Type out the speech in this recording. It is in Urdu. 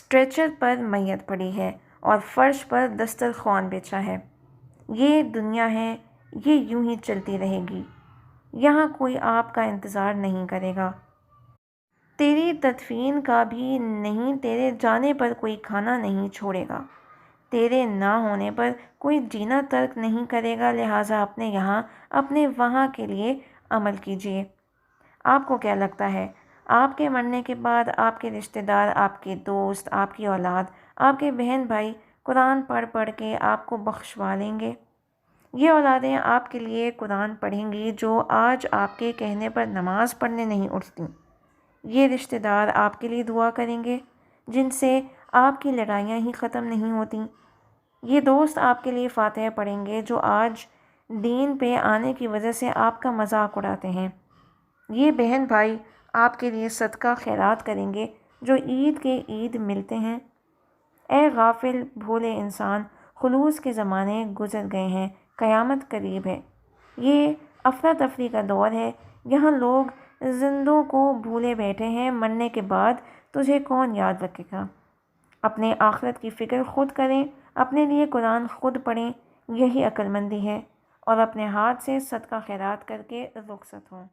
اسٹریچر پر میت پڑی ہے اور فرش پر دسترخوان بچھا ہے۔ یہ دنیا ہے، یہ یوں ہی چلتی رہے گی، یہاں کوئی آپ کا انتظار نہیں کرے گا، تیری تدفین کا بھی نہیں، تیرے جانے پر کوئی کھانا نہیں چھوڑے گا، تیرے نہ ہونے پر کوئی جینا ترک نہیں کرے گا، لہٰذا اپنے یہاں اپنے وہاں کے لیے عمل کیجیے۔ آپ کو کیا لگتا ہے آپ کے مرنے کے بعد آپ کے رشتہ دار، آپ کے دوست، آپ کی اولاد، آپ کے بہن بھائی قرآن پڑھ پڑھ کے آپ کو بخشوا لیں گے؟ یہ اولادیں آپ کے لیے قرآن پڑھیں گی جو آج آپ کے کہنے پر نماز پڑھنے نہیں اٹھتیں۔ یہ رشتہ دار آپ کے لیے دعا کریں گے جن سے آپ کی لڑائیاں ہی ختم نہیں ہوتیں۔ یہ دوست آپ کے لیے فاتحہ پڑھیں گے جو آج دین پہ آنے کی وجہ سے آپ کا مذاق اڑاتے ہیں۔ یہ بہن بھائی آپ کے لیے صدقہ خیرات کریں گے جو عید کے عید ملتے ہیں۔ اے غافل بھولے انسان، خلوص کے زمانے گزر گئے ہیں، قیامت قریب ہے۔ یہ افراتفری کا دور ہے، یہاں لوگ زندوں کو بھولے بیٹھے ہیں، مرنے کے بعد تجھے کون یاد رکھے گا؟ اپنے آخرت کی فکر خود کریں، اپنے لیے قرآن خود پڑھیں، یہی عقل مندی ہے، اور اپنے ہاتھ سے صدقہ خیرات کر کے رخصت ہوں۔